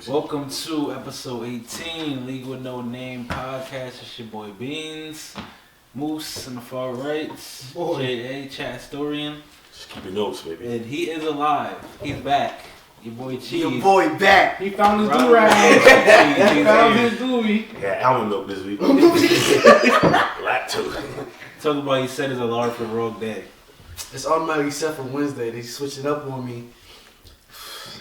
Welcome to episode 18, League with No Name podcast. It's your boy Beans, Moose on the far right, J.A. Chat Historian. Just keep your notes, baby. And he is alive. He's back. Your boy Cheese. Your boy back. He found his do-rag. He found his dooey. Yeah, almond milk this week. Lactose. Talk about he set his alarm for the wrong day. It's automatic except for Wednesday. They switched it up on me.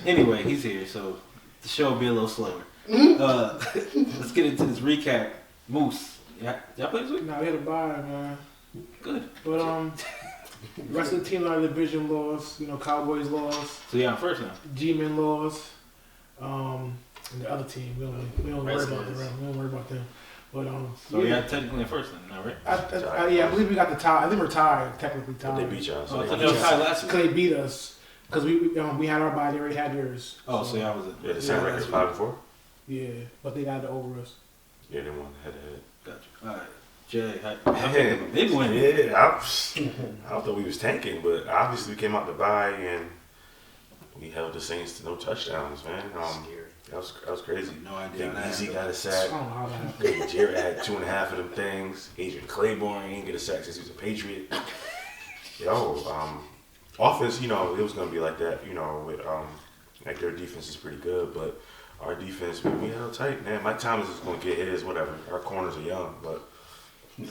Anyway, he's here, so the show will be a little slower. Let's get into this recap. Moose, y'all play this week? Nah, we had a bye, man. Good. But the rest of the team out of the division lost. Cowboys lost. So yeah, I'm first now. G-Men lost. And the other team, we don't worry about them. We don't worry about them. But so yeah, technically first then, now, right? I believe we got the tie. I think we're tied, technically tied. They beat y'all. So they was tied last week. Because they beat us. Because we had our bye, they already had theirs. Oh, so y'all was Yeah, the same record, 5-4. Yeah, but they got it over us. Yeah, they won head to head. Gotcha. All right, Jay, how big win? Yeah, I thought we was tanking, but obviously we came out to bye and we held the Saints to no touchdowns, man. That was crazy. No idea. Zeke got a I sack. don't know how that happened. Jared had 2.5 of them things. Adrian Claiborne ain't get a sack since he was a Patriot. Offense, it was gonna be like that, with like their defense is pretty good, but our defense, we held tight, man. Mike Thomas is gonna get his, whatever. Our corners are young, but it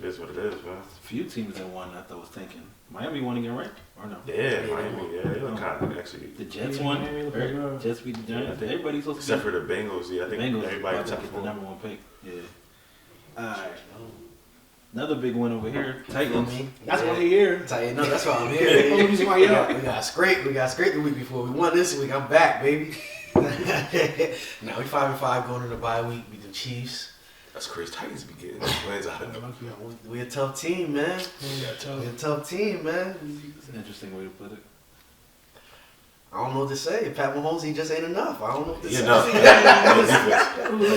is what it is, man. A few teams that won, I was thinking. Miami won again, right? Or no? Yeah, Miami, they look kind of actually. The Jets won. Right? Jets beat the Giants. Yeah. Everybody's supposed to except for the Bengals, I think Bengals everybody about to took get the the number one pick. Yeah. Alright. Another big win over here. Titans. That's why they're here. No, that's why I'm here. Only reason why you're up. We got scraped the week before. We won this week. I'm back, baby. Now we 5-5 going into the bye week. Beat the Chiefs. That's crazy. Titans be getting wins out of them. We a tough team, man. We a tough team, man. It's an interesting way to put it. I don't know what to say. Pat Mahomes, he just ain't enough. I don't know what to say. No.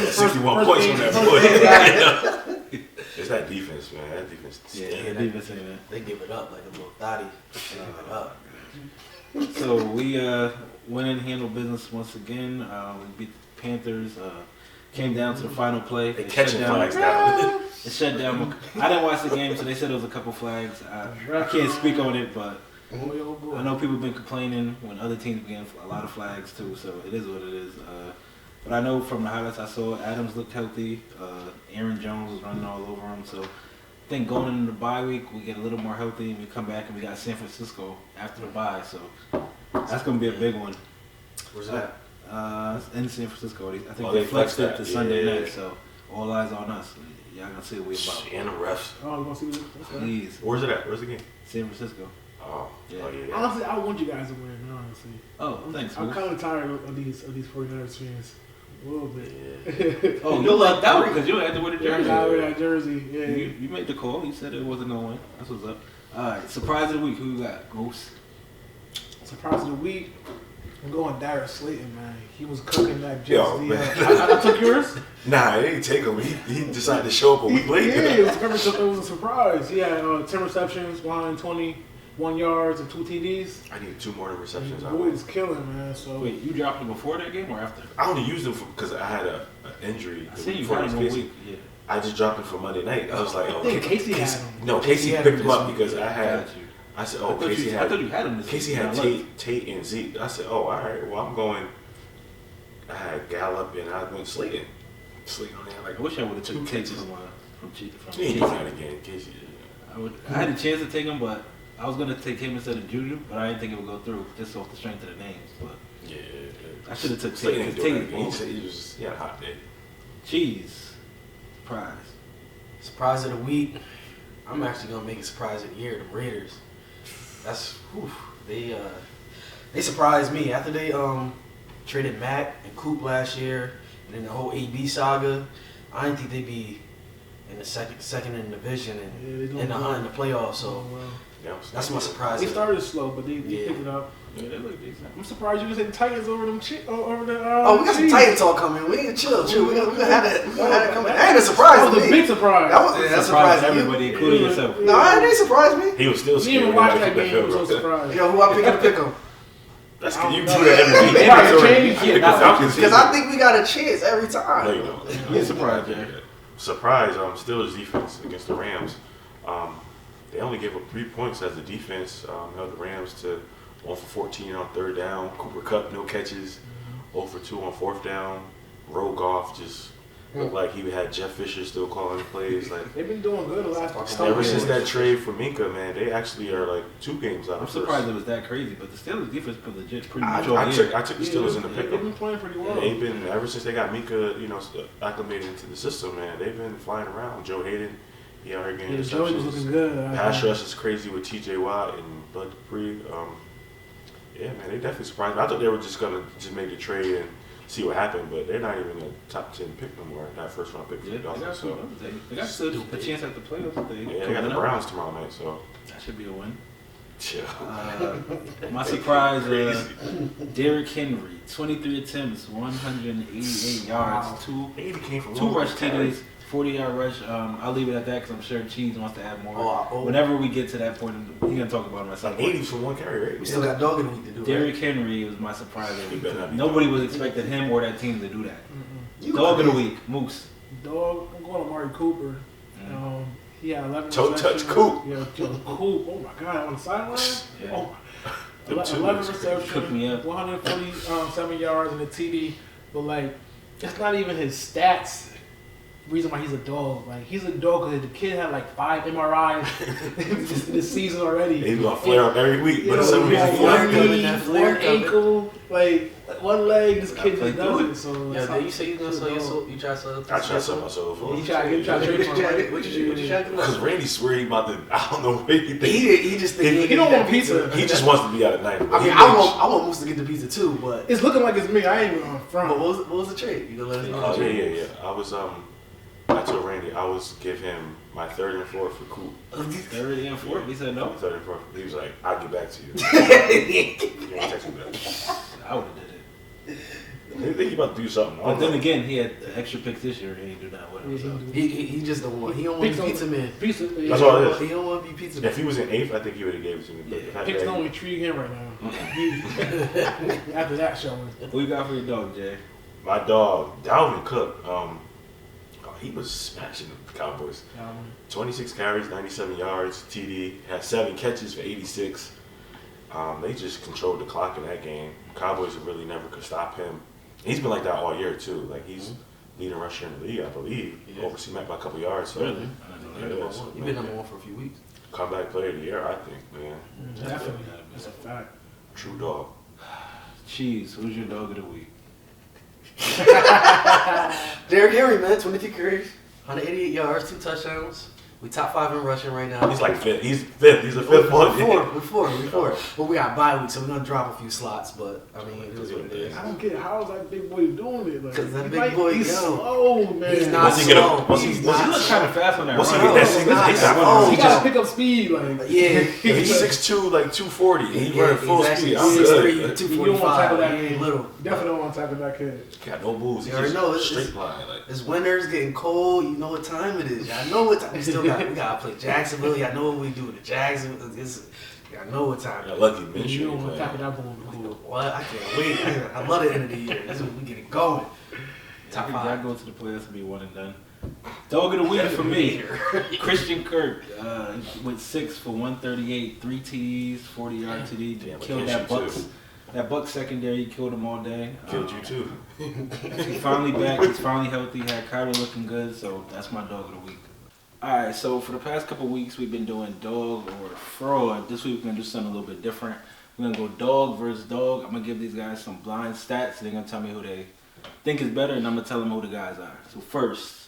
61 points on that boy. It's that defense, man. That defense. Yeah, the defense, man. They give it up like a little thotty. They give it up. So we went and handled business once again. We beat the Panthers. Came down to the final play. They catching flags now. It shut down. I didn't watch the game, so they said it was a couple flags. I can't speak on it, but I know people have been complaining when other teams getting a lot of flags too, so it is what it is. But I know from the highlights I saw, Adams looked healthy. Aaron Jones was running all over him. So I think going into the bye week, we get a little more healthy, and we come back and we got San Francisco after the bye. So that's going to be a big one. Where's that? It's in San Francisco. I think they flexed it to Sunday night, so all eyes on us. Y'all gonna see what we about. And the refs. Oh, you gonna see this? Please. Where's it at? Where's the game? San Francisco. Oh, yeah. Honestly, I want you guys to win. Honestly. Oh, thanks. I'm kind of tired of these 49ers fans. A little bit. Yeah. Oh, you lucked out because you don't have to wear the jersey. I wear that jersey. Yeah. You made the call. You said it wasn't no win. That's what's up. All right. Surprise of the week. Who you got? Moose. Surprise of the week. I'm going Darius Slayton, man. He was cooking that Jets. Yo, man. I took yours? Nah, they didn't take him. He decided to show up a week later. Yeah, it was a surprise. He had 10 receptions, 121 yards, and 2 TDs. I need 2 more receptions. The boy is killing, man. So Wait, you dropped him before that game or after? I only used him because I had an injury. I see you had him a week. Yeah. I just dropped him for Monday night. I was like, I think Casey had him. No, Casey picked him up because I had. Got you. I said, I thought you had him this Casey week. had Tate and Zeke. I said, oh, all right. Well, I'm going. I had Gallup and I went Slayton. I wish I would have taken Tate from He Casey. ain't not again, Casey. I had a chance to take him, but I was gonna take him instead of Juju, but I didn't think it would go through just off the strength of the names. But Yeah. I should have took Slayton. Tate. He said he had a hot day. Cheese. Surprise. Surprise of the week. I'm actually gonna make a surprise of the year. The Raiders. They surprised me after they traded Mack and Coop last year, and then the whole AB saga. I didn't think they'd be in the second in the division and in the hunt in the playoffs. So that's my surprise. They started slow, but they picked it up. Yeah, they look decent. I'm surprised you just hit Titans over them. Over the. We got some Titan talk coming. We need to chill. We gonna have that coming. That ain't a surprise. That was a big surprise. That surprised everybody, including yourself. No, it didn't surprise me. He was still You didn't scared. even watch that game. You were so surprised. Yo, who I picking to pick him? That's because you do that every week. Because I think we got a chance every time. No, you don't. You're surprised, Jay. Surprise, Steelers defense against the Rams. They only gave up 3 points as a defense. Held the Rams to 1 for 14 on third down. Cooper Kupp, no catches. 0 for 2 on fourth down. Rogoff just looked like he had Jeff Fisher still calling plays. Like they've been doing good the last. Ever since that trade for Minka, man, they actually are like 2 games out. I'm surprised it was that crazy, but the Steelers defense put legit pretty much I took the Steelers in the pick. They've been playing pretty well. They've been ever since they got Minka, acclimated into the system, man. They've been flying around. Joe Hayden, he out here getting interceptions. Joey was looking good. Pass rush is crazy with T.J. Watt and Bud Dupree. Yeah, man, they definitely surprised me. I thought they were just gonna make the trade and see what happened, but they're not even a top 10 pick no more. That first round pick for the Dolphins. They got still a chance at the playoffs. They got the Browns tomorrow night, so that should be a win. Yeah. My surprise, Derrick Henry, 23 attempts, 188 yards, two rush TDs, 40-yard rush. I'll leave it at that because I'm sure Cheese wants to add more. Whenever we get to that point, he's going to talk about him at some point. 80 for one carry, right? We still got dog in the week to do. Derrick Henry was my surprise. Nobody was expecting him or that team to do that. Dog of the week, Moose. Dog, I'm going to Amari Cooper. He had 11 toe touch Coop. Yeah, Coop. Oh my God, on the sideline. Yeah. Oh, 11 receptions, Cooked me up. 147 yards and a TD. But like, that's not even his stats. Reason why he's a dog. Like, he's a dog because the kid had like 5 MRIs this season already. He's gonna flare up every week, but some reason one ankle, like one leg. This kid just does it. So yeah, you say you gonna sell your soul? You try to sell it? I try to sell my soul for him. You try to trade for him. What you try to do? Because Randy swear he about to. I don't know what he think. He just think he don't want pizza. He just wants to be out at night. I mean, I want Moose to get the pizza too, but it's looking like it's me. I ain't even on front. But what was the trade? You gonna let us know? Oh yeah. I was I told Randy I was give him my 3rd and 4th for Coop. 3rd and 4th? He said no. 3rd and 4th. He was like, I'll get back to you. You want to text me back? I would have did it. They think he about to do something. But then again, he had extra picks this year. He ain't do that with him. So. He just don't want. He don't want to be pizza man. That's all it is. He don't want to be pizza man. If he was in 8th, I think he would have gave it to me. Yeah. Picks don't intrigue him right now. After that showing. What you got for your dog, Jay? My dog, Dalvin Cook. He was smashing the Cowboys. 26 carries, 97 yards, TD. Had 7 catches for 86. They just controlled the clock in that game. Cowboys really never could stop him. He's been like that all year too. Like he's leading rusher in the league, I believe. Overseen Matt by a couple yards. So really? You've been number 1 for a few weeks. Comeback player of the year, I think, man. Definitely. That's a fact. True dog. Cheese, who's your dog of the week? Derrick Henry, man, 23 carries, 188 yards, 2 touchdowns. We top 5 in rushing right now. He's like 5th. He's 5th. He's a 5th one. We're fourth. Well, we got bye week, so we're gonna drop a few slots. But I mean, it is what it is. I don't get how is that big boy doing it. Because that big boy, he's slow, man. He's not slow. He looks kind of fast on that. Once he get that signal, he got to pick up speed. Like he's 6'2", like 240. He running full speed. I'm 6'3", 245. You don't want to tackle that kid. Little. Definitely don't want to tackle that kid. Got no moves. You already know straight line. It's winter's getting cold. You know what time it is. Y'all know what time. We gotta play Jacksonville. Y'all know what we do with the Jacksonville. Y'all know what time. Y'all lucky Minshew. You don't want to tackle that ball. What? I can't wait. I love the end of the year. That's when we get it going. Top 5. Y'all go to the playoffs and be 1 and done. Dog of the week for me, Christian Kirk with 6 for 138, 3 TDs, 40-yard TD. Killed that Bucks. That Bucks secondary killed him all day. Killed you too. He's finally back. He's finally healthy. Had Kyler looking good, so that's my dog of the week. All right, so for the past couple weeks, we've been doing dog or fraud. This week, we're going to do something a little bit different. We're going to go dog versus dog. I'm going to give these guys some blind stats. They're going to tell me who they think is better, and I'm going to tell them who the guys are. So first,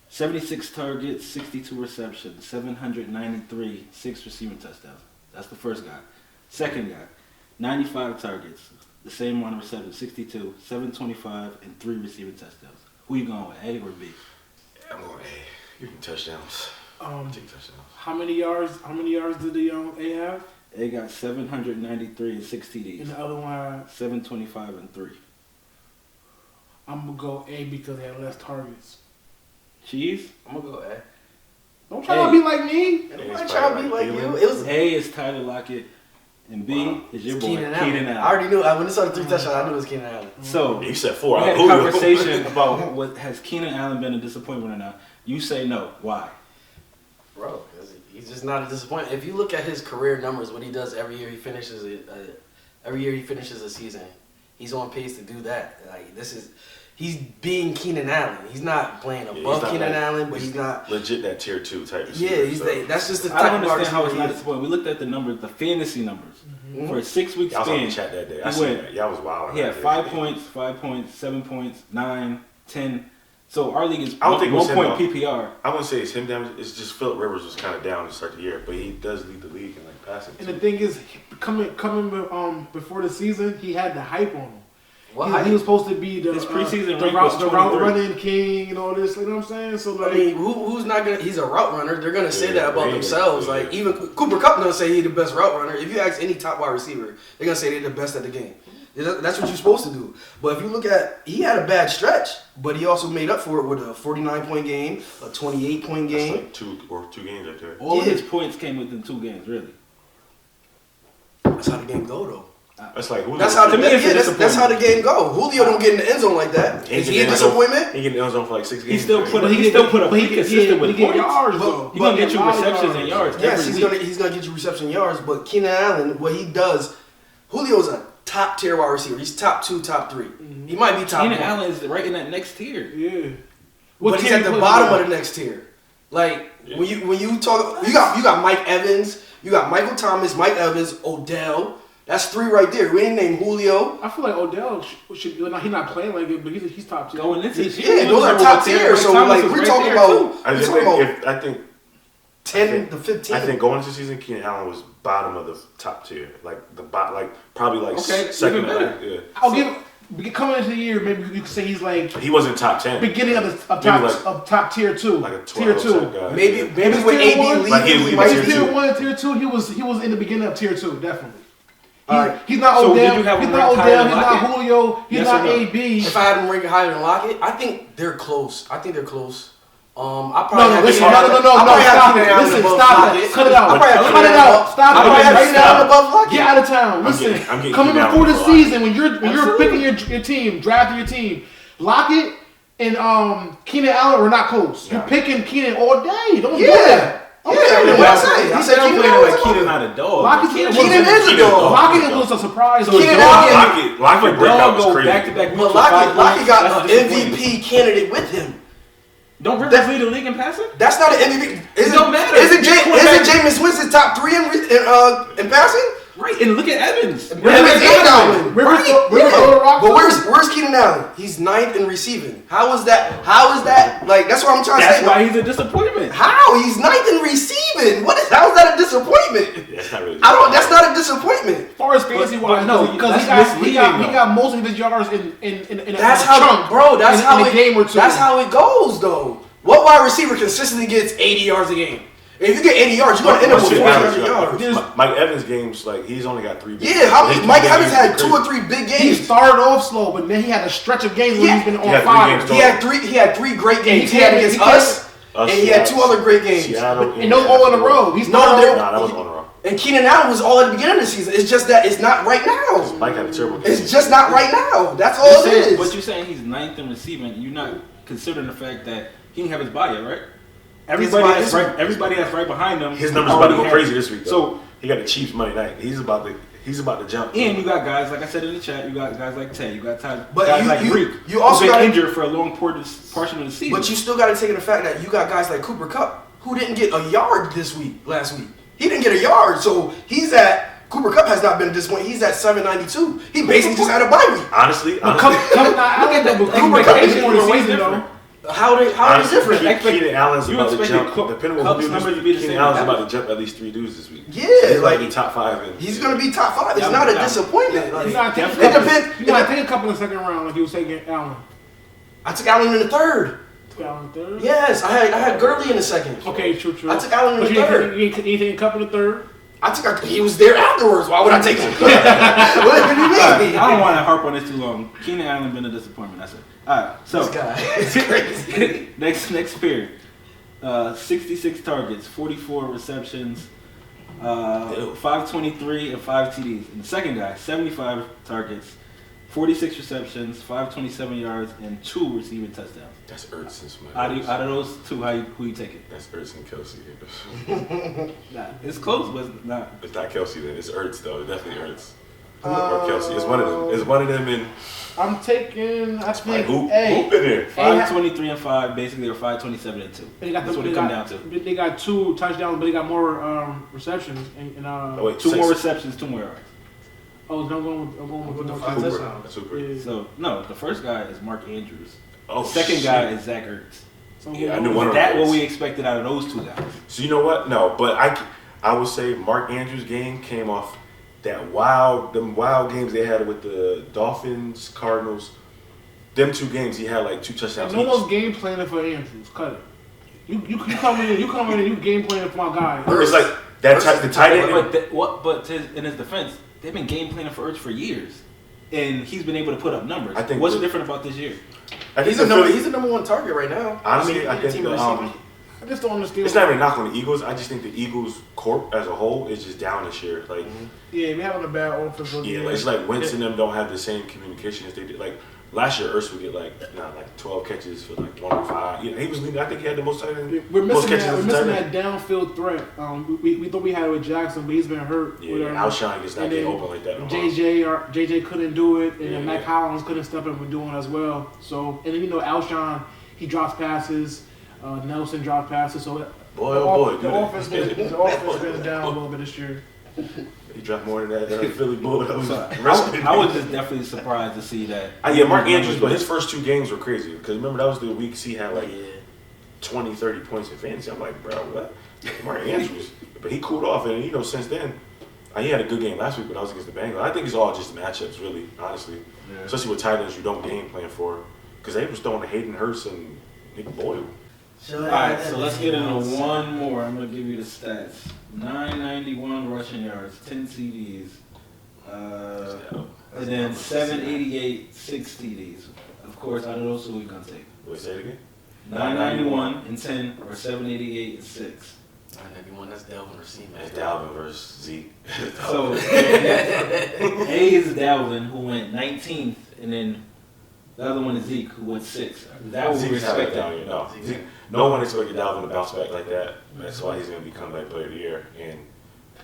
76 targets, 62 receptions, 793, 6 receiving touchdowns. That's the first guy. Second guy, 95 targets, the same amount of receptions, 62, 725, and 3 receiving touchdowns. Who you going with, A or B? I'm going A. You can touchdowns. Take touchdowns. How many yards did the A have? A got 793 and 6 TDs. And the other one had 725 and 3. I'm gonna go A because they had less targets. Cheese? I'm gonna go A. Don't try to be like me. Don't try to be like you. A is Tyler Lockett. And B is your boy, Keenan Allen. I already knew. When I saw the 3 touchdowns, I knew it was Keenan Allen. So you said 4. We had a conversation about has Keenan Allen been a disappointment or not. You say no. Why? Bro, he's just not a disappointment. If you look at his career numbers, what he does every year, he finishes a season. He's on pace to do that. Like he's being Keenan Allen. He's not playing above Keenan Allen, but he's not legit that tier 2 type receiver. Yeah, that's just the type I don't understand how it's it's not disappointing. We looked at the numbers, the fantasy numbers for a 6-week I was on the span. chat that day. I seen that. Y'all was wild. He had 5 points, 7 points, 9, 10. So our league is I don't think 1 point him, PPR. I wouldn't say it's him down. It's just Phillip Rivers was kind of down to start the year, but he does lead the league in like passing. And the thing is, coming before the season, he had the hype on him. Well, he was supposed to be the preseason the route running king and all this. You know what I'm saying? So like, I mean, who's not gonna? He's a route runner. They're gonna say that about themselves. Like even Cooper Kupp gonna say he's the best route runner. If you ask any top wide receiver, they're gonna say they're the best at the game. That's what you're supposed to do. But if you look at, he had a bad stretch, but he also made up for it with a 49-point game, a 28-point game. That's like 2 games right there. All of his points came within 2 games, really. That's how the game go, though. That's like Julio. That's how the game go. Julio don't get in the end zone like that. Is he a disappointment? He get in the end zone for like 6 games. He still put up. He consistent with points. Yards though. He's gonna get you receptions and yards. Yes, he's gonna get you reception yards. But Keenan Allen, what he does, Julio's a top tier wide receiver. He's top 2, top 3. Mm-hmm. He might be top 1. Keenan Allen is right in that next tier. Yeah, but he's at the bottom of the next tier. Like when you talk, you got Mike Evans, you got Michael Thomas, Mike Evans, Odell. That's 3 right there. We ain't named Julio. I feel like Odell should. He's not playing like it, but he's top tier. Going into those are top tier. So like we're talking about. I think 10 to 15. I think going into the season, Keenan Allen was bottom of the top tier, probably second. Yeah. I'll give. Coming into the year, maybe you could say he's like he wasn't top 10. Beginning of top tier 2, like a tier 2. Guy. Maybe when AB leaves, he might be tier 1 and tier 2. He was in the beginning of tier 2, definitely. He's not So Odell. did you have He's him not ranked Odell. higher He's than not Lockett? Julio. He's Yes not or no? AB. If I had him ranked higher than Lockett, I think they're close. I think they're close. I probably No. Listen, no. Stop it. Listen, stop it. Cut it out. Cut it out. Stop it. Right now, above Lockett. Get out of town. Listen, I'm getting coming Keenan before the Allen season, when you're picking your team, drafting your team, Lockett and Keenan Allen were not close. You're picking Keenan all day. Don't do that. Okay, what I say? He said Keenan not a dog. Keenan is a dog. Lockett was a surprise. Lockett breakout was crazy. Back-to-back. But Lockett got an MVP candidate with him. Don't Rivers lead the league in passing? That's not an MVP. It don't matter. Isn't Jameis Winston top 3 in passing? Right, and look at Evans. But where's Keenan Allen? He's 9th in receiving. How is that? Like that's what I'm trying to say. That's why he's a disappointment. How? He's 9th in receiving. How is that a disappointment? That's not really. That's not a disappointment. As far as fantasy wise, no, because he got most of his yards in That's a how, chunk, bro. That's in how a game or two. That's how it goes, though. What wide receiver consistently gets 80 yards a game? If you get 80 yards, you're gonna end up with 400 yards. Mike Evans games, like he's only got 3 big games. Yeah, Mike Evans had 2 or 3 big games. He started off slow, but then he had a stretch of games where he's been on fire. He had 3 great games. He had against us, and he had 2 other great games. And those all in a row. That was on a row. And Keenan Allen was all at the beginning of the season. It's just that it's not right now. Mike had a terrible game. It's just not right now. That's all it is. But you're saying he's 9th in receiving. You're not considering the fact that he didn't have his body yet, right? Everybody that's right behind him. His numbers about to go crazy this week. Though. So he got the Chiefs Monday night. He's about to jump. And you got guys like I said in the chat. You got guys like Tay. You got guys like Greek. You also got injured for a long portion of the season. But you still got to take in the fact that you got guys like Cooper Kupp who didn't get a yard last week. He didn't get a yard, so Cooper Kupp has not been at this point. He's at 792. He basically just had a bye week. Honestly, look at that. Cooper Kupp is more the season though. How is it different? Keenan Allen's about to jump. Depending on who Keenan Allen's about to jump at least 3 dudes this week. Yeah, he's like in top 5. He's gonna be top 5. It's not a disappointment. You gotta take a couple in the second round, like you were saying, Allen. I took Allen in the 3rd. Allen third? Yes, I had Gurley in the 2nd. Okay, true. I took Allen in the 3rd. You take a couple in the 3rd? He was there afterwards. Why would I take him? What do you mean? I don't want to harp on this too long. Keenan Allen been a disappointment. That's it. All right, so this guy is crazy. next pair, 66 targets, 44 receptions, 523 and 5 TDs. And the second guy, 75 targets, 46 receptions, 527 yards, and 2 receiving touchdowns. That's Ertz and Smith. Out of those two, who you taking? That's Ertz and Kelsey. Nah, it's close, but it's not. It's not Kelsey then. It's Ertz though. It's definitely Ertz. Or Kelsey. It's one of them. It's one of them in. I'm taking. I think. Who in there? 523 and 5, basically, or 527 and 2. That's what it comes down to. They got 2 touchdowns, but they got more receptions. And, 2 more receptions, 2 more yards. Oh, I'm going with the 5 touchdowns. That's Hooper. Yeah. So, no, the first guy is Mark Andrews. Oh, the second guy is Zach Ertz. So yeah, I knew one of that those. what we expected out of those 2 guys. So you know what? No, but I would say Mark Andrews' game came off them wild games they had with the Dolphins, Cardinals. Them 2 games he had like 2 touchdowns. No one's game planning for Andrews. Cut it. You come in and you game planning for my guy. It's like that type the tight end. But in his defense, they've been game planning for Ertz for years, and he's been able to put up numbers. I think what's different about this year? He's the number 1 target right now. Honestly, I think I just don't understand. It's not even a knock on the Eagles. I just think the Eagles corp as a whole is just down this year. Like, yeah, we having a bad offense. Yeah, like, it's like Wentz and them don't have the same communication as they did. Like last year, Ertz would get like 12 catches for like 105. You know, he was leading. I think he had the most catches. We're missing that downfield threat. We thought we had it with Jackson, but he's been hurt. Yeah, Alshon gets not getting open like that. No JJ couldn't do it, and then Mac Hollins couldn't step up and do it as well. So, and then Alshon, he drops passes. Nelson dropped passes, so the offense been down a little bit this year. He dropped more than that Philly Bull. I was just definitely surprised to see that. Mark Andrews, but his first 2 games were crazy because remember that was the weeks he had like 20, 30 points in fantasy. I'm like, bro, what? Mark Andrews, but he cooled off, and since then, he had a good game last week, but I was against the Bengals. I think it's all just matchups, really, honestly, especially with tight ends you don't game plan for because they was throwing Hayden Hurst and Nick Boyle. Alright, so let's get into one more. I'm going to give you the stats. 991 rushing yards, 10 TDs, and then 788, 6 TDs. Of course, out of those 2, we're going to take. Wait, say it again? 991 and 10, or 788 and 6. 991, that's Dalvin receiving. That's Dalvin versus Zeke. So, A is Dalvin, who went 19th, and then the other one is Zeke, who went 6th. That was expected. No one expected Dalvin to bounce back like that. That's why he's going to be comeback player of the year. And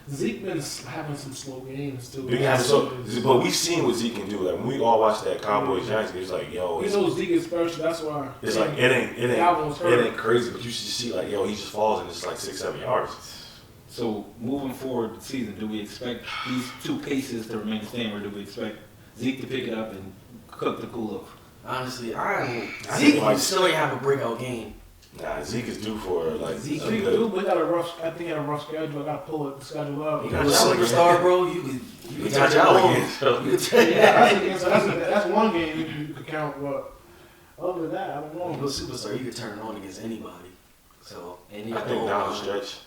Zeke been having some slow games too. But we've seen what Zeke can do. Like when we all watched that Cowboys Giants game, it's like, yo, we know Zeke is special. That's why. It's like it ain't crazy, but you should see like, yo, he just falls and it's like 6-7 yards. So moving forward the season, do we expect these 2 paces to remain the same, or do we expect Zeke to pick it up and cook the cool off? Honestly, Zeke still ain't have a breakout game. Nah, Zeke is due for like Zeke do, but he got a rough. I think he had a rough schedule. I got to pull the schedule up. You got a superstar, bro. You can touch out again. That's one game you could count. But other than that, I don't know. No superstar, you could turn on against anybody. So I think down the stretch,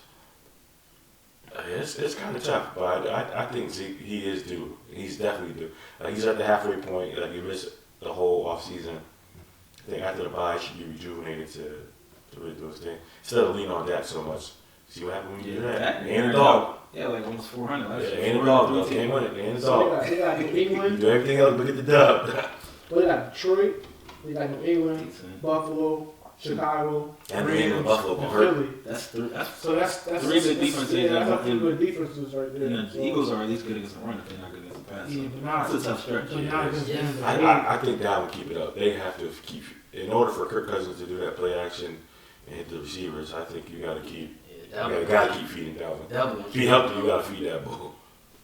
it's kind of tough. But I think Zeke, he is due. He's definitely due. He's at the halfway point. Like he missed the whole off season. I think after the bye, he should be rejuvenated to really do his thing. Instead of lean on that so much. See what happened when you do that? And a dog. Yeah, like almost 400 last year. And a dog, though. Can't win it. And a dog. They got New England. You do everything else but get the dub. Well, they got Detroit. They got New England, Buffalo, Chicago, and New England, Buffalo, and Philly. That's 3 good defenses. Yeah, that's 3 good defenses right there. And the Eagles are at least good against the run if they're not good against the pass. Yeah, but not. It's a tough stretch. I think that will keep it up. They have to keep, in order for Kirk Cousins to do that play action and hit the receivers, I think you got to keep. You got to keep feeding Dalvin. If he helped you, you got to feed that ball.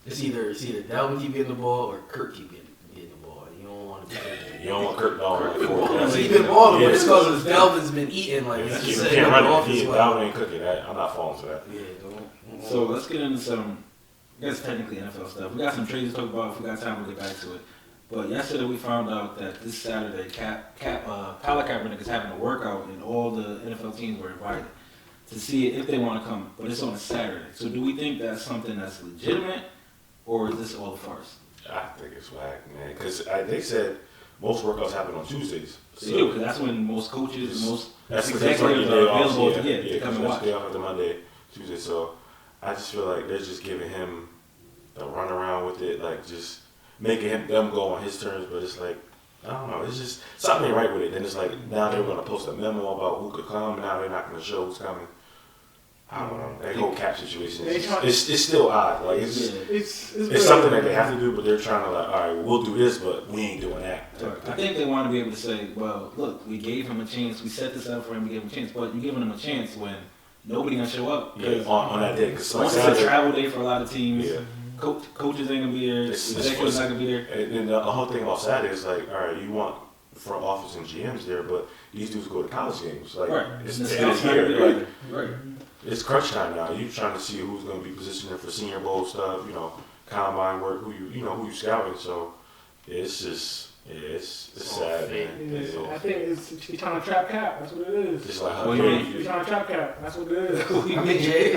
It's either Dalvin keep getting the ball or Kirk keep getting the ball. You don't want to. You don't want Kirk Dalvin. He's been balling, but it's because Dalvin's been eating like. You can't run it. Dalvin ain't cooking that. I'm not falling for that. Yeah. So let's get into some, I guess technically NFL stuff. We got some trades to talk about. If we got time, we'll get back to it. But yesterday we found out that this Saturday, Colin Kaepernick is having a workout, and all the NFL teams were invited to see it if they want to come. But it's on a Saturday. So do we think that's something that's legitimate, or is this all a farce? I think it's whack, man. Because they said most workouts happen on Tuesdays. So they do, because that's when most coaches and most executives are available to come and watch. Day off after Monday, Tuesday. So I just feel like they're just giving him a runaround with it, like just making them go on his terms. But it's like, I don't know, it's just something ain't right with it. Then it's like now they're gonna post a memo about who could come. Now they're not gonna show who's coming. I don't know. That whole cap situation, it's still odd. Like it's something that they have to do, but they're trying to like, all right, we'll do this, but we ain't doing that. I think they want to be able to say, well, look, we gave him a chance. We set this up for him. We gave him a chance, but you're giving him a chance when nobody gonna show up. Yeah, on that day, because once it's a travel day for a lot of teams. Yeah. Coaches ain't gonna be there. Executives not gonna be there. And the whole thing about Saturday is like, all right, you want front office and GMs there, but these dudes go to college games. Like, right. it's here. Like, right. It's crunch time now. You're trying to see who's going to be positioned for Senior Bowl stuff. You know, combine work. Who you scouting. So it's just it's sad. Man. I think you're trying to trap Cap. That's what it is. It's like you're trying to trap Cap. That's what it is. I think Jay.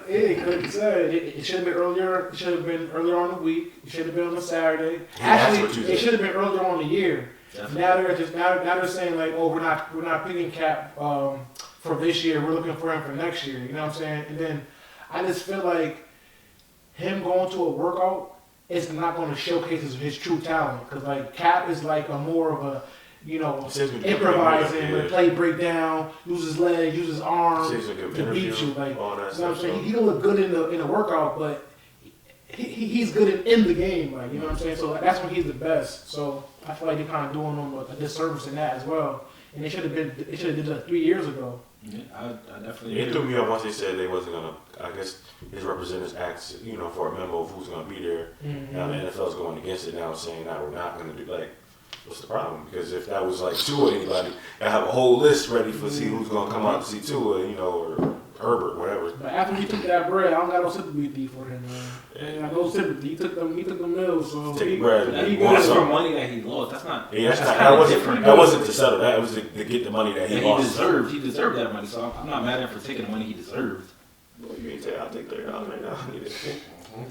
It should have been earlier. It should have been earlier on the week. It should have been on a Saturday. Actually, it should have been earlier on the year. Definitely. Now they're saying like, oh, we're not picking Cap for this year. We're looking for him for next year. You know what I'm saying? And then I just feel like him going to a workout is not going to showcase his true talent, because like Cap is like a more of a, improvising, play breakdown, use his leg, use his arm to beat you. Like, you know what I'm saying? He don't look good in the workout, but he's good in the game. Like, you know what I'm saying? So that's when he's the best. So I feel like they're kind of doing him a disservice in that as well. And they should have did that 3 years ago. Yeah, I definitely. It threw me off once they said they wasn't gonna. I guess his representatives asked, for a memo of who's gonna be there. Mm-hmm. Now the NFL's going against it now, saying that we're not gonna do. Like, what's the problem? Because if that was like Tua, anybody, I have a whole list ready for see who's gonna come out to see Tua, or Herbert, whatever. But after he took that bread, I don't got no sympathy for him, man. I got no sympathy. He took the mills. So take bread. That's for money that he lost. That's not. Yeah, that wasn't to settle. That was to get the money that he lost. He deserved that money. So I'm not mad at him for taking the money he deserved. Well, you ain't say I'll take $30 right now.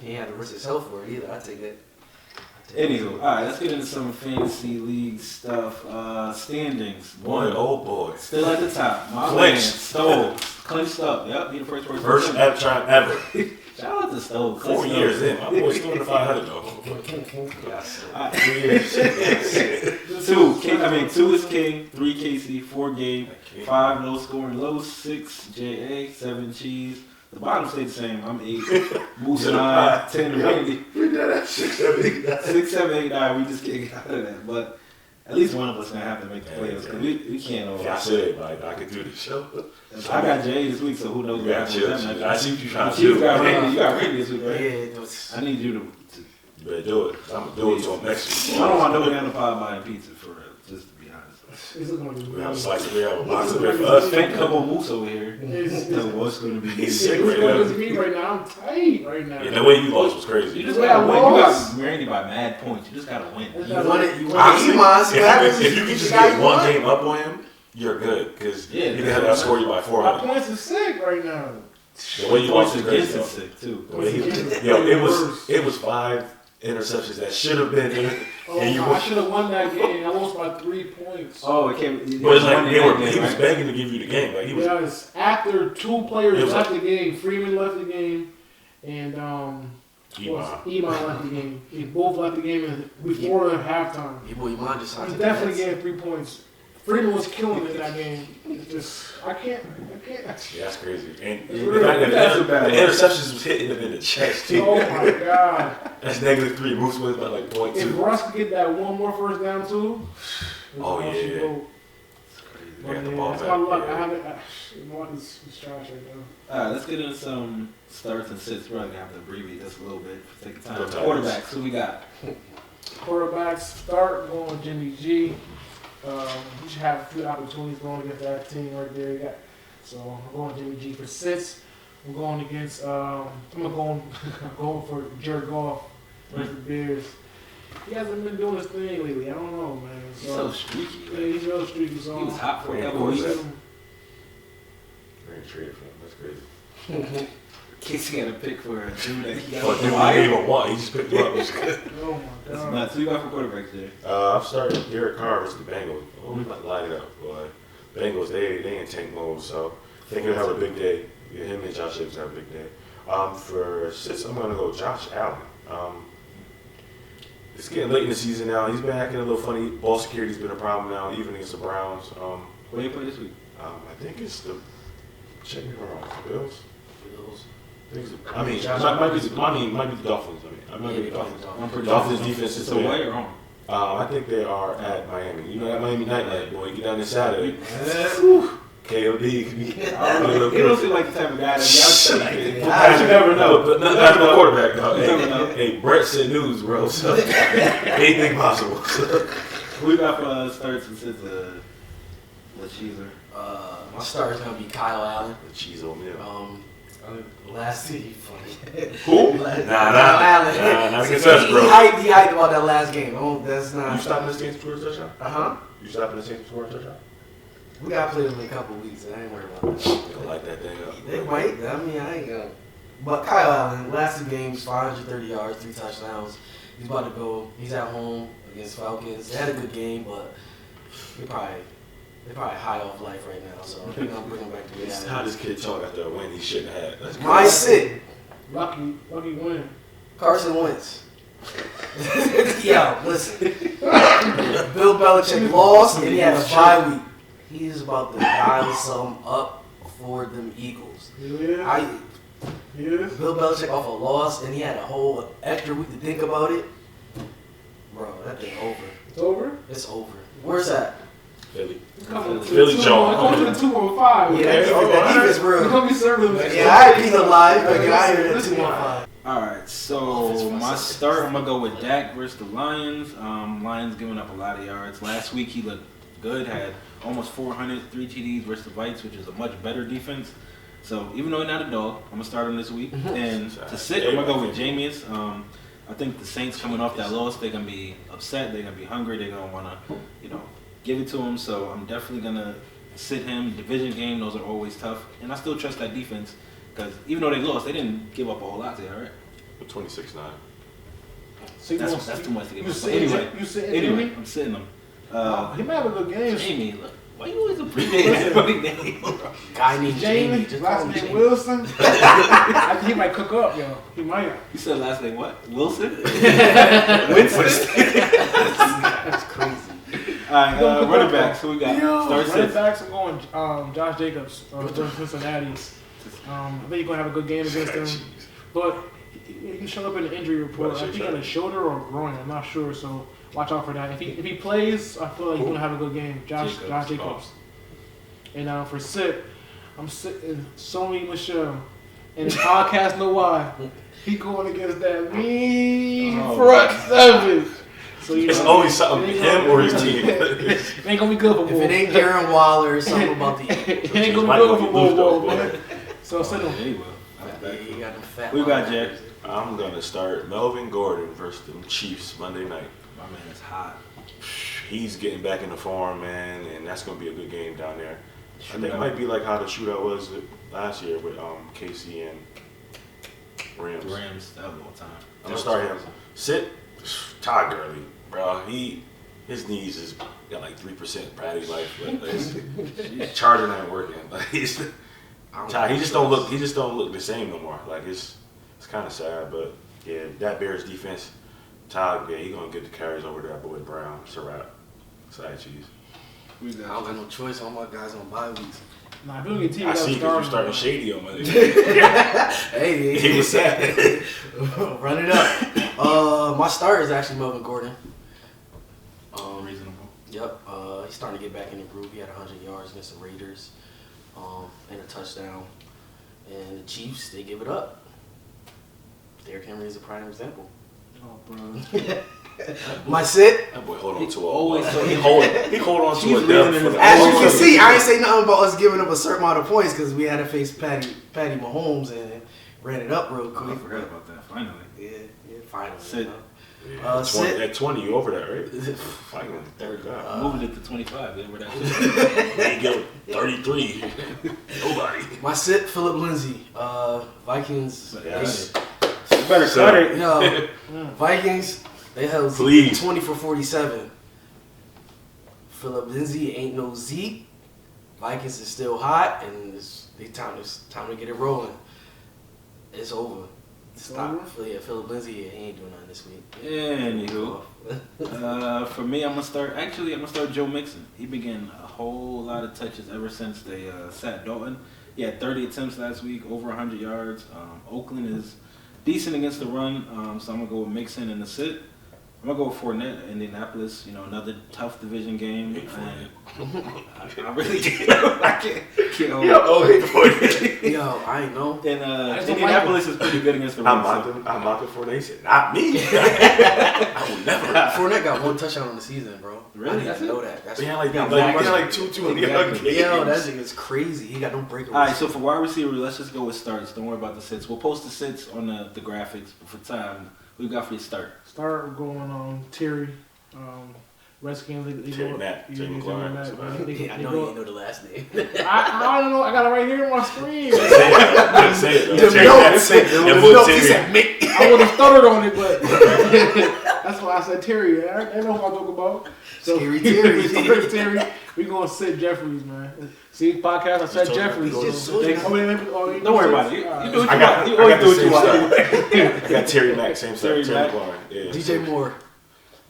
He had to risk his health for it either. I take it. Anywho, all right, let's get into some fantasy league stuff. Standings. Boy. Still at the top. My man, Stowe. Clinched up. Yep, he the first person. First time ever. Shout out to Stowe. 4 years in. My boy's still in the 500 though. 3 years. 2 is King, 3 KC, 4 Gabe, 5 no scoring low, 6 JA, 7 Cheese. The bottom stayed the same. I'm 8. Moose 9, 10 Randy. We did that 6, 7, 8, 9. 6, 7, 8, 9. We just can't get out of that. But at least one of us gonna have to make the playoffs, because we can't over. I said, like, I could do the show. I got Jay this week, so who knows what happens with that. I see what you're trying to do. You got Randy this week, right? Yeah. I need you to. You better do it. I'm gonna do it till next week. I don't want nobody on the pod buying pizza for real. Just to be honest. We have a slice of bread, a box of bread for us. Fake couple moose over here. What's going to be? He's sick right now. It's me right now. I'm tight right now. Yeah, the way you lost was crazy. You just gotta win. You got Randy by mad points. You just gotta win. You won it. If you can just get one game up on him, you're good. Because he can have that score you by 400. My points are sick right now. The way you lost was crazy. Is sick too. It was 5 interceptions that should have been in. I should have won that game. I lost by 3 points. Oh, it came. But it's like he was begging to give you the game. Like he was. Yes, after 2 players left the game, Freeman left the game, and Iman left the game. They both left the game before halftime. Iman just he definitely gave 3 points. Freeman was killing it in that game. It's just, I can't. Yeah, that's crazy. And the interceptions was hitting him in the chest too. Oh my god. That's -3. Moose wins by like 0.2. If Russ could get that one more first down too. Oh yeah. That's my luck. I haven't. Luck is trash right now. All right, let's get into some starts and sits. We're gonna have to abbreviate this a little bit for the sake of time. Quarterbacks. Who we got? Quarterbacks start going with Jimmy G. You should have a few opportunities going against that team right there. So I'm going Jimmy G for sits. I'm going against. I'm going for Jared Goff versus the Bears. He hasn't been doing his thing lately. I don't know, man. He's so streaky. Yeah, he's real streaky. So he was hot for a couple weeks. Very traded for him. That's crazy. Casey had a pick for a dude that he got. He didn't even want. He just picked him up. It was good. Oh my god. That's nuts. Who you got for quarterbacks there? I'm starting Derek Carr versus the Bengals. Oh, we about to light it up, boy. Bengals, they in tank mode, so I think he'll have a big day. Yeah, him and Josh Jacobs have a big day. For six, I'm gonna go Josh Allen. It's getting late in the season now. He's been acting a little funny. Ball security's been a problem now, even against the Browns. Where do you play this week? I think it's the. Check me wrong. Bills. I mean, might be the Dolphins. Might be the Dolphins. Dolphins defense is so away or home? I think they are at Miami. You know that Miami nightlight, boy. Get down this Saturday. KOD could be. He don't seem like the type of guy that you never know. But not the quarterback, though. Hey, Brett said news, bro. So anything possible. We got for starts and sits Lacheezer. My start is gonna be Kyle Allen. The cheese on me. Last season, funny. Who? Allen. Not against us, bro. He hyped about that last game. Oh, that's not. You stopping this game to score a touchdown? You stopping this game to score a touchdown? We gotta play them in a couple of weeks. I ain't worried about that. They'll light that thing up. They might. I mean, I ain't gonna. But Kyle Allen, last 2 games, 530 yards, 3 touchdowns. He's about to go. He's at home against Falcons. They had a good game, but they're probably high off life right now. So I think I'm bringing back to It's how this kid talk after a win he shouldn't have had. My sit. Lucky win. Carson Wentz. Yo, listen. Bill Belichick lost and he had a bye week. He's about to dial some up for them Eagles. Yeah. Bill Belichick off a loss and he had a whole extra week to think about it. Bro, that thing over. It's over? It's over. Where's that? Philly. Philly Jones. Coming to the 215. Yeah, that defense real. You're going to be serving them. Yeah, I ain't being alive, but I hear that 215. Alright, so my start, I'm going to go with Dak versus the Lions. Lions giving up a lot of yards. Last week he looked good, had almost 400, 3 TDs versus the Vikes, which is a much better defense. So even though he's not a dog, I'm going to start him this week. And to sit, I'm going to go with Jameis. I think the Saints coming off that loss, they're going to be upset, they're going to be hungry, they're going to want to, give it to him. So I'm definitely going to sit him. Division game, those are always tough. And I still trust that defense because even though they lost, they didn't give up a whole lot there, right? 26-9. So that's too much to give up. You sitting I'm sitting him. He might have a good game. Jamie, look, why you always abbreviate everybody's name? Guy named Jamie. Just last name Wilson. I think he might cook up, yo. He might. You said last name what? Wilson? Winston. That's crazy. Alright, running backs. So we got running backs. I'm going Josh Jacobs from Cincinnati. I think he's gonna have a good game against them, but he showed up in the injury report. I think on his shoulder or groin. I'm not sure, so watch out for that. If he plays, I feel like he's gonna have a good game. Josh Jacobs. And for sit, I'm sitting Sony Michelle, and the podcast know why. He going against that mean front seven. So, it's always something him or his team. It ain't gonna be good for If it ain't Darren Waller or something about the it ain't gonna be good for Bobo, man. So sit him. He will. you got them fat. We got Jack. I'm gonna start Melvin Gordon versus the Chiefs Monday night. My man is hot. He's getting back into form, man, and that's gonna be a good game down there. I think it might be like how the shootout was last year with KC and Rams. That was a long time. I'm gonna start him. Sit Todd Gurley, bro. His knees is got like 3% battery life. Like, charger not working. Like he just don't look the same no more. Like it's kind of sad, but yeah, that Bears defense, Todd, yeah, he gonna get the carries over to that boy Brown. It's a wrap. Side cheese. I don't got no choice. All my guys on bye weeks. Nah, if you don't get team, I see because you starting shady on Monday. Hey, he was sad. Run it up. My start is actually Melvin Gordon. Reasonable. Yep. He's starting to get back in the groove. He had 100 yards against the Raiders, and a touchdown. And the Chiefs, they give it up. Derrick Henry is a prime example. Oh, bro. My sit. That boy hold on to always he hold on to a depth for the As you can see, I ain't say nothing about us giving up a certain amount of points because we had to face Patty Mahomes and ran it up real quick. I forgot about that. Finally. Yeah, finally. Sit. At 20, you over that, right? Finally, third God. Moving it to 25. Remember that? They go 33. Nobody. My sit, Philip Lindsay. Vikings. Yes. Better cut it. No, Vikings. They held Please. 20 for 47. Philip Lindsay ain't no Zeke. Vikings is still hot, and it's time to get it rolling. It's over. Stop. Philip Lindsay, he ain't doing nothing this week. Anywho, for me, I'm gonna start Joe Mixon. He been getting a whole lot of touches ever since they sat Dalton. He had 30 attempts last week, over 100 yards. Oakland is decent against the run, so I'm gonna go with Mixon in the sit. I'm gonna go with Fournette, Indianapolis. Another tough division game. And I really can't. I can't hold it. Yo, I ain't know. And Indianapolis is pretty good against the run. I'm mocking Fournette. He said, "Not me. I will never." Fournette got 1 touchdown on the season, bro. Really? I didn't know that. That's he had like 2 in the other games. Yo, that nigga's crazy. He got no breakaways. All right, so for wide receiver, let's just go with starts. Don't worry about the sits. We'll post the sits on the graphics. But for time, we got for you start. Start going on Terry. Redskins. Terry Matt. Terry McLaurin. I know you know the last name. I don't know. I got it right here on my screen. Say it. I would have stuttered on it, but that's why I said Terry. I know who I'm talking about. So, Scary Terry. Terry. We gonna sit Jeffries, man. See podcast. I said Jeffries. Don't worry about it. You do what you I got Terry Mack, same stuff. Terry McLaurin. Yeah. DJ Moore.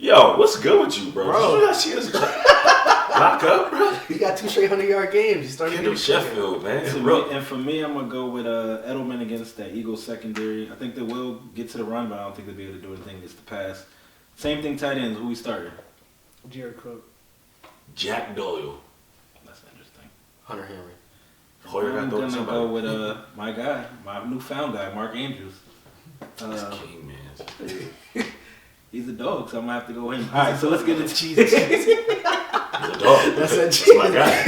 Yo, what's good with you, bro? You not see us lock up, bro? He got 2 straight 100-yard games. He started Kendall Sheffield, man. And for me, I'm gonna go with Edelman against that Eagles secondary. I think they will get to the run, but I don't think they'll be able to do anything against the pass. Same thing, tight ends. Who we started? Jared Cook. Jack Doyle. That's interesting. Hunter Henry. I'm gonna go with my guy, my newfound guy, Mark Andrews. That's king, man. He's a dog, so I'm gonna have to go with him. All right, so let's get into cheese. He's a dog. That's that cheese. My guy.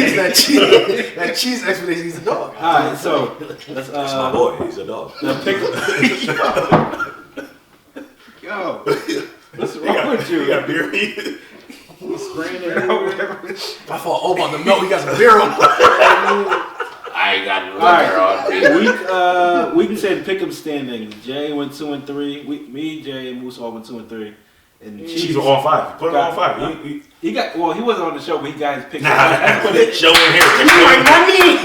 That cheese explanation. He's a dog. All right, so let's. That's my boy. He's a dog. Yo, what's wrong with you? You got beer? Spraying it. I thought, about the milk. He got some beer on. I ain't got no All right, week 10 pick'em standings. Jay went 2-3. Me, Jay, and Moose all went 2-3. And Cheese were all 5. Put him on 5. He got. Well, he wasn't on the show, but he got his picks. Show in here.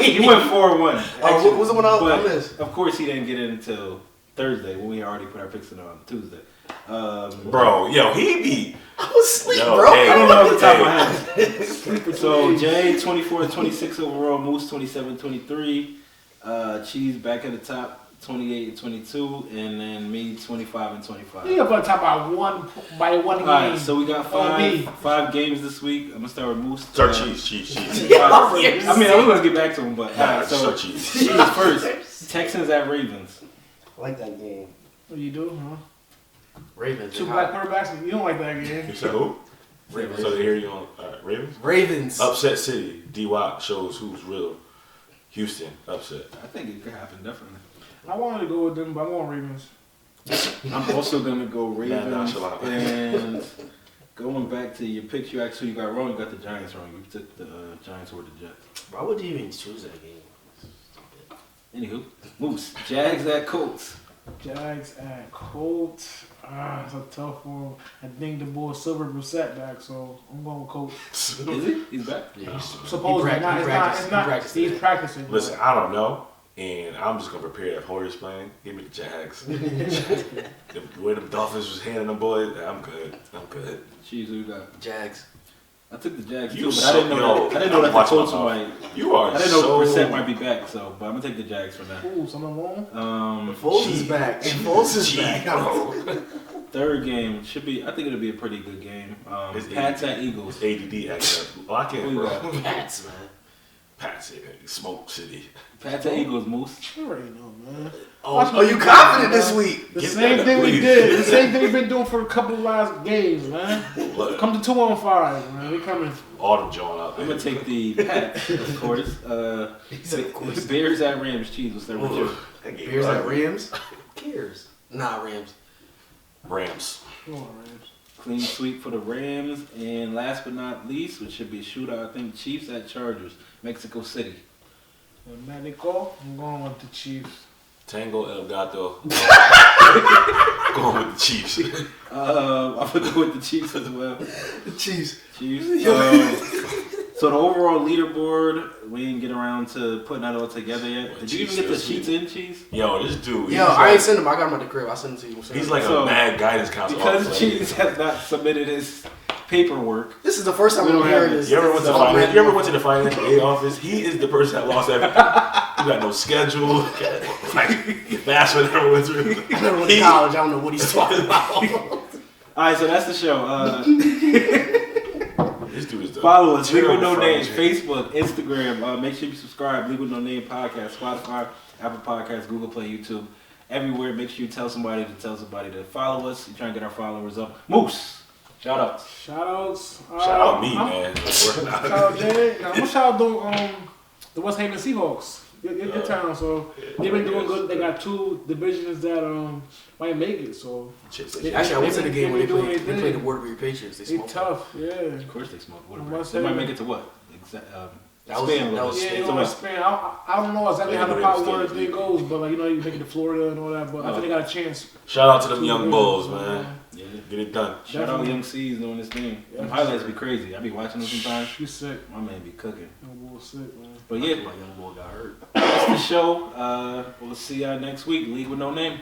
He went 4-1. What was the one I missed? Of course, he didn't get in until Thursday when we already put our picks in on Tuesday. Bro, yo, he be. I was asleep, bro. Hey, I don't know off the top of my head. So Jay 24-26 overall, Moose 27-23, Cheese back at the top 28-22, and then me 25-25. You up on top by one game. All right, so we got five games this week. I'm gonna start with Moose. Start cheese. I mean, I'm gonna get back to him, but start cheese. Cheese first. Texans at Ravens. I like that game. What you do, huh? Ravens. 2 black quarterbacks. You don't like that game. You said who? Ravens. So they hear you on Ravens? Ravens. Upset City. D-Wop shows who's real. Houston, upset. I think it could happen, definitely. I wanted to go with them, but I'm on Ravens. I'm also gonna go Ravens. And going back to your picks, you got wrong. You got the Giants wrong. You took the Giants or the Jets. Why would you even choose that game? Anywho, Moose. Jags at Colts. Jags at Colts. It's a tough one. I think the boy Silver Brissett back, so I'm going with Colts. Is he? He's back? Yeah. Supposedly, he's practicing. Listen, I don't know, and I'm just gonna prepare that Hoyer's playing. Give me the Jags. The way the Dolphins was handling them boys, I'm good. Jeez, who you got? Jags. I took the Jags You too, but so- I didn't know yo, that. I didn't know that the watch my Colts mouth. might. You are I didn't know so... Brissett might be back, so but I'm gonna take the Jags for now. Ooh, something wrong? Foles is back. Foles is back. Bro. Third game should be. I think it'll be a pretty good game. Pats at Eagles. ADD acting up. Lock in, bro. Pats, man. Pats, Smoke City. Pats at Eagles, Moose. You already know, man. Oh, you confident this week? The Get same that, thing we please. did. The same thing we've been doing for a couple of last games, man. Look, Come to 2-5, man. We coming. Autumn John out there. I'm gonna take the Pats, of course. He said, of course. Bears at Rams. Cheese. What's that with you? Bears at Rams? Who cares? Nah, Rams. Rams. Come on, Rams. Clean sweep for the Rams. And last but not least, which should be a shootout, I think Chiefs at Chargers. Mexico City. And Mexico, I'm going with the Chiefs. Tango El Gato. Going with the Chiefs. I'm gonna go with the Chiefs as well. The Chiefs. Chiefs. So the overall leaderboard, we didn't get around to putting that all together yet. Did you even get the sheets in, Cheese? Yo, this dude. Yo, I ain't sent him. I got him at the crib. I sent him to you. He's like a mad guidance counselor. Because Cheese has not submitted his paperwork. This is the first time I'm hearing this. You ever went to the financial aid office? He is the person that lost everything. You got no schedule. Like, that's what everyone went through. I never went to college. I don't know what he's talking about. All right, so that's the show. This dude is the follow us, League with No Name, Facebook, Instagram. Make sure you subscribe, League with No Name podcast, Spotify, Apple Podcasts, Google Play, YouTube, everywhere. Make sure you tell somebody to follow us. You're trying to get our followers up. Moose, shout outs. Shout outs. Shout out me, man. Shout out Jay. I'm gonna shout out the West Haven Seahawks. Your town, so they've been doing good. They got 2 divisions that might make it. So actually, I went to the game where they played the Waterbury Patriots. They tough, yeah. Of course they smoke Waterbury. They might make it to what? That was Spain. I don't know exactly how the Pop Warner thing goes, but like you make it to Florida and all that. But I think they got a chance. Shout out to them young bulls, man. Yeah, get it done. Shout out Young C's doing this thing. Them highlights be crazy. I be watching them sometimes. You sick. My man be cooking. Young boy sick, man. But yeah, my young boy got hurt. That's the show. We'll see y'all next week. League with No Name.